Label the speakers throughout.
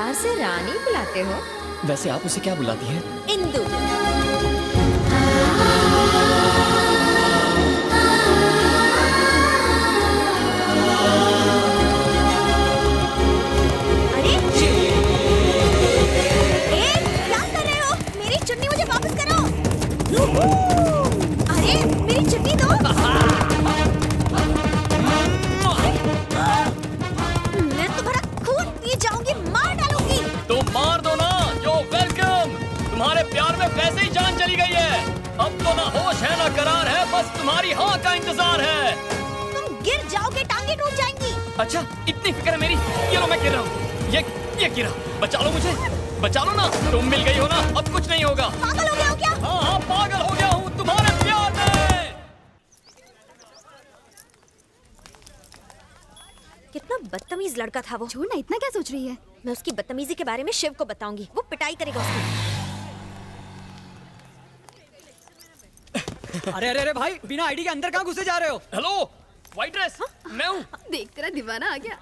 Speaker 1: प्यार से रानी बुलाते हो?
Speaker 2: वैसे आप उसे क्या बुलाती हैं?
Speaker 1: इंदु। अरे क्या कर रहे हो? मेरी चुन्नी मुझे वापस करो। अरे मेरी चुन्नी दो। मैं तुम्हारा खून पी जाऊंगी, मार डालूंगी।
Speaker 2: तो मार दो ना। यो वेलकम। तुम्हारे प्यार में वैसे ही जान चली गई है। अब तो ना होश है ना करार है, बस तुम्हारी हाँ का इंतजार है।
Speaker 1: तुम गिर जाओगे, टांगे टूट जाएंगी।
Speaker 2: अच्छा, इतनी फिक्र है मेरी। ये लो मैं गिर रहा हूँ। ये गिरा। बचा लो मुझे, बचा लो ना। तुम मिल गई हो ना, अब कुछ नहीं होगा।
Speaker 1: पागल हो गया हो क्या?
Speaker 2: हाँ हाँ पागल हो गया हूँ तुम्हारे प्यार में।
Speaker 1: कितना बदतमीज लड़का था वो।
Speaker 3: छोड़ना, इतना क्या सोच रही है?
Speaker 1: मैं उसकी बदतमीजी के बारे में शिव को बताऊंगी, वो पिटाई करेगा उसकी।
Speaker 4: अरे अरे अरे भाई, बिना आईडी के अंदर कहाँ घुसे जा रहे हो?
Speaker 2: हेलो, व्हाइट ड्रेस, मैं हूँ।
Speaker 3: देख तेरा दीवाना आ गया।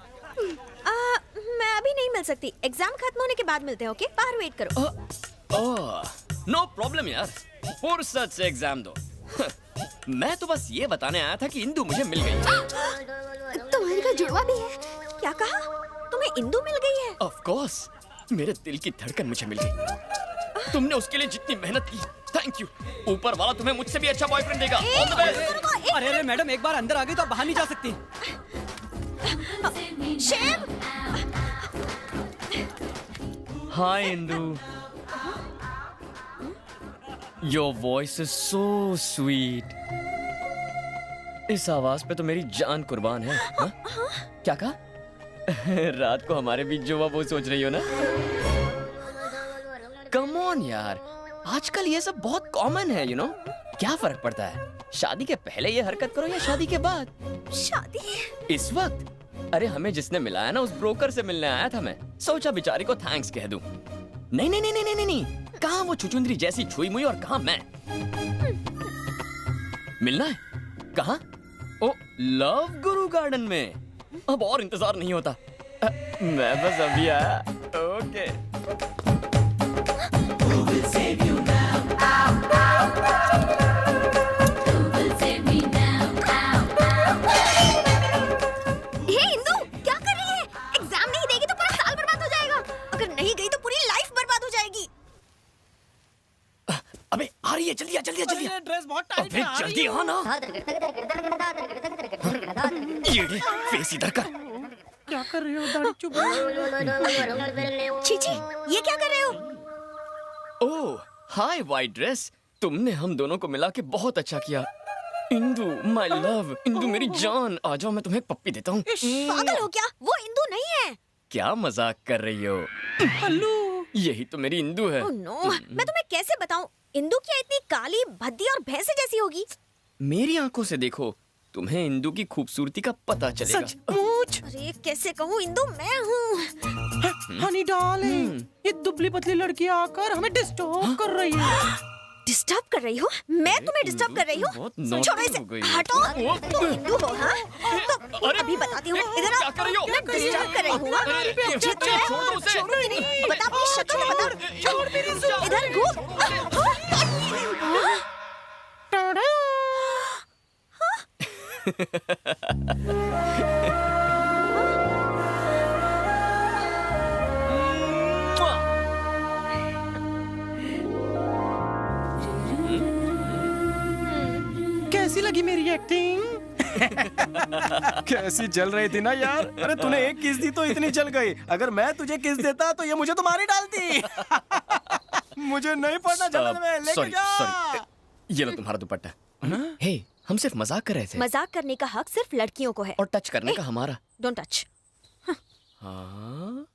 Speaker 1: मैं अभी नहीं मिल सकती, एग्जाम खत्म होने के बाद मिलते हैं, ओके? बाहर वेट करो।
Speaker 2: नो प्रॉब्लम यार, फुर्सत से एग्जाम दो। मैं तो बस ये बताने आया था कि इंदु मुझे मिल गई।
Speaker 3: तुम्हारे का जुड़वा भी है?
Speaker 1: क्या कहा? तुम्हें इंदु मिल गई है?
Speaker 2: ऑफ कोर्स, मेरे दिल की धड़कन मुझे मिल गई। तुमने उसके लिए जितनी मेहनत की, थैंक यू। ऊपर वाला तुम्हें मुझसे भी अच्छा बॉयफ्रेंड देगा। All the best.
Speaker 4: अरे अरे मैडम, एक बार अंदर आ गई तो आप बाहर नहीं जा सकती।
Speaker 1: Shiv!
Speaker 2: Hi Indu. Your voice is so sweet. इस आवाज पे तो मेरी जान कुर्बान है। हा? क्या कहा? रात को हमारे बीच जो हुआ वो सोच रही हो ना? कम ऑन यार, आजकल ये सब बहुत कॉमन है, यू नो। क्या फर्क पड़ता है, शादी के पहले ये हरकत करो या शादी के बाद?
Speaker 1: शादी?
Speaker 2: इस वक्त? अरे हमें जिसने मिलाया ना, उस ब्रोकर से मिलने आया था मैं। सोचा बेचारी को थैंक्स कह दूं। नहीं नहीं नहीं नहीं नहीं नहीं, कहाँ वो छुचुंदरी जैसी छुई मुई और कहाँ मैं। मिलना है? कहाँ? ओ, लव गुरु गार्डन में। अब और इंतजार नहीं होता। मैं बस अभी आया। ओके।
Speaker 1: हे इंदु, क्या कर रही है? एग्जाम नहीं देगी तो पूरा साल बर्बाद हो जाएगा। अगर नहीं गई तो पूरी लाइफ बर्बाद हो जाएगी।
Speaker 2: अबे आ रही है, जल्दी आ, जल्दी आ, जल्दी आ।
Speaker 4: ड्रेस बहुत टाइट
Speaker 2: अबे जल्दी आ ना। ये फेस इधर कर।
Speaker 4: क्या कर रहे हो? दाढ़ी चुभ
Speaker 1: चीची, ये क्या कर रहे हो?
Speaker 2: ओह, हाय व्हाइट ड्रेस। तुमने हम दोनों को मिला के बहुत अच्छा किया। इंदु, माय लव, इंदु मेरी जान, आ जाओ मैं तुम्हें एक पप्पी देता हूँ।
Speaker 1: पागल हो क्या? वो इंदु नहीं है।
Speaker 2: क्या मजाक कर रही हो?
Speaker 4: हल्लू।
Speaker 2: यही तो मेरी इंदु है।
Speaker 1: ओह नो, मैं तुम्हें कैसे बताऊं? इंदु क्या इतनी काली, भद्दी और भैंसे जैसी होगी?
Speaker 2: मेरी आंखों से देखो, तुम्हें इंदु की खूबसूरती का पता चलेगा।
Speaker 4: सचमुच?
Speaker 1: अरे कैसे कहूँ, इंदु मैं हूँ।
Speaker 4: हनी डार्लिंग, ये दुबली पतली लड़की आकर हमें डिस्टर्ब कर रही है।
Speaker 1: डिस्टर्ब कर रही हूँ? मैं तुम्हें डिस्टर्ब कर रही हूँ?
Speaker 2: बहुत naughty
Speaker 1: छोड़ो इसे,
Speaker 2: हो गई है।
Speaker 1: हटो। तुम हिंदू हो, हाँ? तो
Speaker 2: अरे,
Speaker 1: अभी बताती हूँ। इधर
Speaker 2: क्या
Speaker 1: आओ।
Speaker 2: कर रही हो?
Speaker 1: मैं डिस्टर्ब कर रही हूँ, हाँ?
Speaker 2: अरे,
Speaker 1: मुझे
Speaker 2: छोड़
Speaker 1: जो है,
Speaker 2: दो उसे।
Speaker 1: छोड़ूंगी नहीं। बता अपनी शक्ल तो बता। इधर घूम।
Speaker 4: कैसी लगी मेरी एक्टिंग?
Speaker 5: कैसी जल रही थी ना यार। अरे तूने एक किस दी तो इतनी जल गई। अगर मैं तुझे किस देता तो ये मुझे तो मार ही डालती। मुझे नहीं पढ़ना जलन में, लेके
Speaker 2: सॉरी
Speaker 5: जा।
Speaker 2: सॉरी, ये लो तुम्हारा दुपट्टा। हे, हम सिर्फ मजाक कर रहे थे।
Speaker 1: मजाक करने का हक सिर्फ लड़कियों को है।
Speaker 2: और टच करने का हमारा।
Speaker 1: Don't touch.
Speaker 2: हाँ?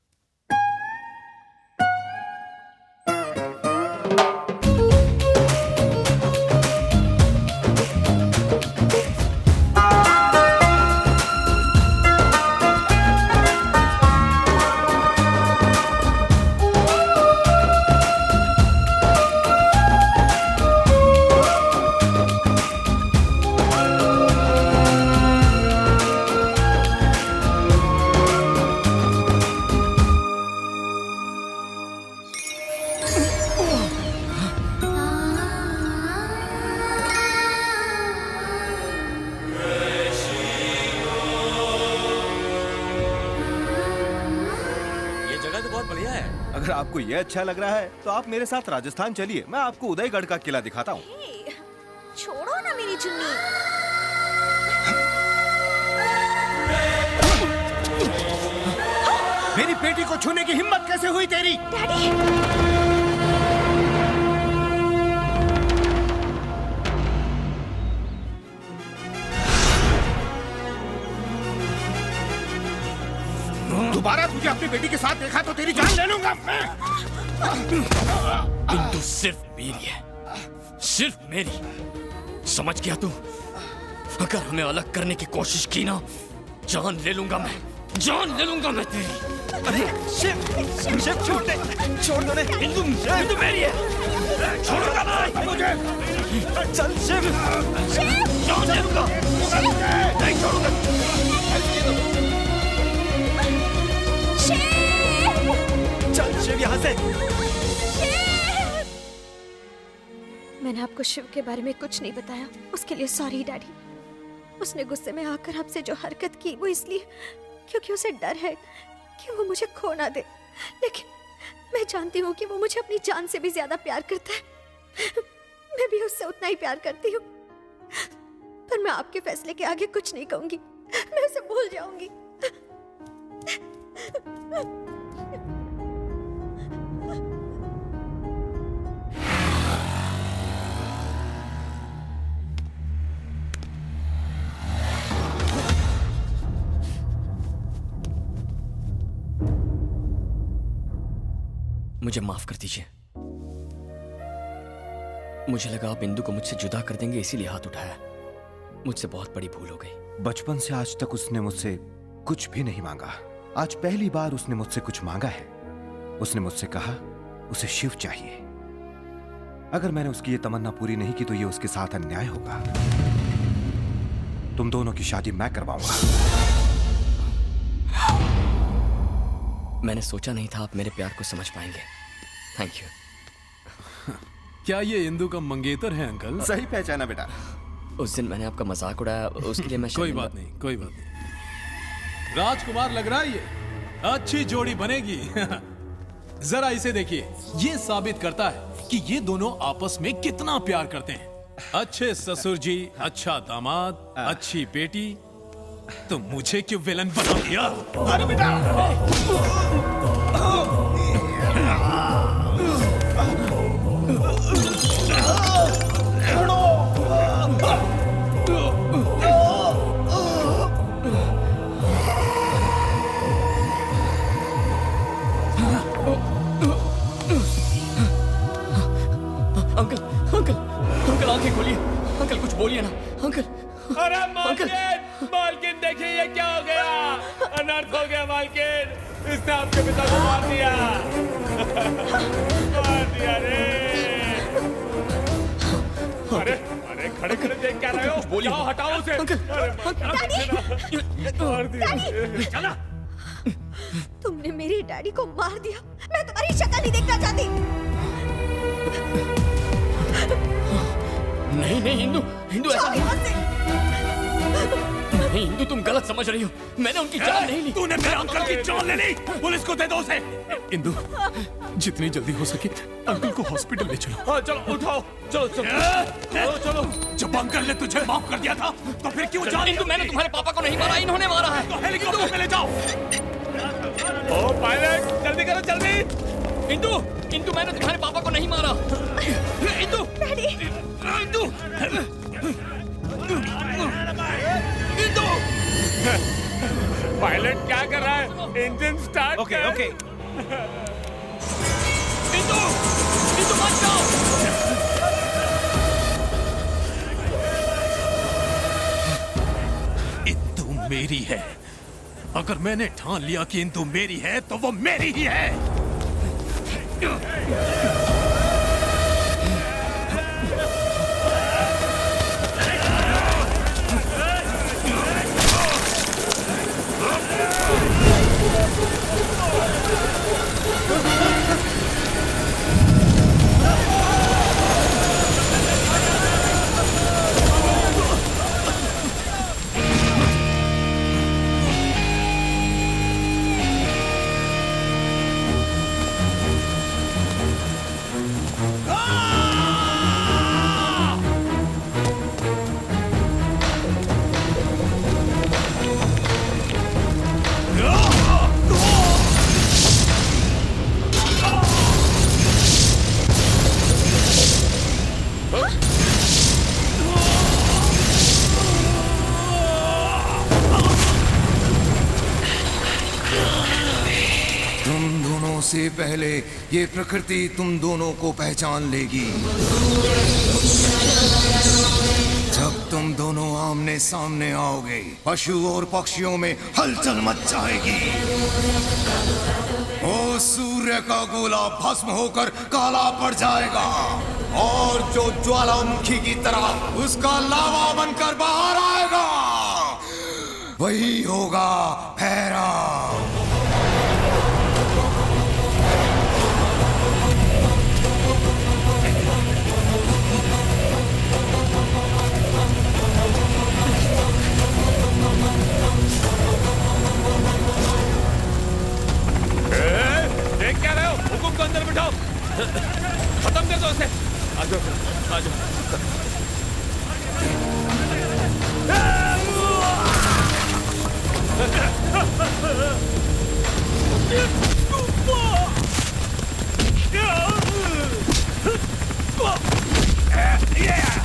Speaker 6: बढ़िया है।
Speaker 5: अगर आपको ये अच्छा लग रहा है तो आप मेरे साथ राजस्थान चलिए, मैं आपको उदयगढ़ का किला दिखाता हूँ।
Speaker 1: हे, छोड़ो ना मेरी चुन्नी।
Speaker 5: मेरी बेटी को छूने की हिम्मत कैसे हुई तेरी?
Speaker 1: डैडी
Speaker 5: दोबारा तुझे अपनी बेटी के साथ देखा तो तेरी जान ले लूंगा मैं।
Speaker 2: इंदु सिर्फ मेरी है, सिर्फ मेरी। समझ गया तू? अगर हमें अलग करने की कोशिश की ना, जान ले लूंगा मैं, जान ले लूंगा मैं तेरी।
Speaker 5: अरे शिव, शिव छोड़ दे, छोड़ दो ने।
Speaker 2: इंदु मेरी है, छोड़ूंगा मैं मुझे।
Speaker 5: चल शिव,
Speaker 2: जान ले लूंगा, नहीं छोड़ूंगा।
Speaker 5: चल शिव यहाँ से।
Speaker 1: मैंने आपको शिव के बारे में कुछ नहीं बताया, उसके लिए सॉरी डैडी। उसने गुस्से में आकर आपसे जो हरकत की वो इसलिए क्योंकि उसे डर है कि वो मुझे खो ना दे। लेकिन मैं जानती हूँ कि वो मुझे अपनी जान से भी ज्यादा प्यार करता है। मैं भी उससे उतना ही प्यार करती हूँ, पर मैं आपके फैसले के आगे कुछ नहीं कहूंगी। मैं उसे भूल जाऊंगी।
Speaker 2: मुझे माफ कर दीजिए। मुझे लगा आप इंदु को मुझसे जुदा कर देंगे, इसीलिए हाथ उठाया। मुझसे बहुत बड़ी भूल हो गई।
Speaker 5: बचपन से आज तक उसने मुझसे कुछ भी नहीं मांगा। आज पहली बार उसने मुझसे कुछ मांगा है। उसने मुझसे कहा उसे शिव चाहिए। अगर मैंने उसकी ये तमन्ना पूरी नहीं की तो ये उसके साथ अन्याय होगा। तुम दोनों की शादी मैं करवाऊंगा।
Speaker 2: मैंने सोचा नहीं था आप मेरे प्यार को समझ पाएंगे। Thank you.
Speaker 6: क्या ये इंदु का मंगेतर है अंकल?
Speaker 5: सही पहचाना बेटा।
Speaker 2: उस दिन मैंने आपका मजाक उड़ाया, उसके लिए मैं
Speaker 6: कोई बात नहीं, कोई बात नहीं। राजकुमार लग रहा है ये अच्छी जोड़ी बनेगी। जरा इसे देखिए, ये साबित करता है कि ये दोनों आपस में कितना प्यार करते हैं। अच्छे ससुर जी, अच्छा दामाद, अच्छी बेटी। तो मुझे क्यों विलन बना दिया?
Speaker 5: अरे बेटा,
Speaker 2: अंकल अंकल अंकल आंखें खोलिए। अंकल कुछ बोलिए ना अंकल।
Speaker 7: अरे मालकिन, मालकिन देखिए ये क्या हो गया। अनर्थ हो गया मालकिन, इसने आपके पिता को मार दिया। मार दिया रे। अरे अरे खड़े खड़े देख क्या रहे हो? जाओ हटाओ उसे। मार दिया। चला।
Speaker 1: तुमने मेरे डैडी को मार दिया। मैं तुम्हारी शक्ल नहीं देखना चाहती।
Speaker 2: नहीं नहीं इंदु, इंदु ऐसा नहीं। नहीं इंदु, तुम गलत समझ रही हो। मैंने उनकी जान नहीं ली।
Speaker 6: तूने मेरे अंकल की जान ले ली। पुलिस को दे दो उसे। इंदु, जितनी जल्दी हो सके अंकल को हॉस्पिटल ले चलो।
Speaker 7: हाँ चलो उठाओ, चलो चलो चलो।
Speaker 6: जब अंकल ने तुझे माफ कर दिया था तो फिर क्यों जान?
Speaker 2: इंदु, मैंने तुम्हारे पापा को नहीं मारा, इन्होंने मारा है।
Speaker 6: तो हेलीकॉप्टर में ले जाओ।
Speaker 7: ओ पायलट, जल्दी करो जल्दी।
Speaker 2: इंदु, इंदु मैंने तुम्हारे पापा को नहीं मारा। इंदु, इंदु, इंदु।
Speaker 7: पायलट क्या कर रहा है? इंजन स्टार्ट
Speaker 5: ओके
Speaker 7: कर।
Speaker 5: ओके।
Speaker 2: इंदु, इंदु मत जाओ।
Speaker 6: इंदु मेरी है। अगर मैंने ठान लिया कि इंदु मेरी है तो वो मेरी ही है।
Speaker 8: से पहले ये प्रकृति तुम दोनों को पहचान लेगी। जब तुम दोनों आमने सामने आओगे, पशु और पक्षियों में हलचल मच जाएगी। ओ सूर्य का गोला भस्म होकर काला पड़ जाएगा और जो ज्वालामुखी की तरह उसका लावा बनकर बाहर आएगा, वही होगा भैरव।
Speaker 7: देख क्या रहे हो? हुकुम को अंदर बिठाओ, खत्म कर दो उसे। आ जाओ, आ जाओ। Yeah!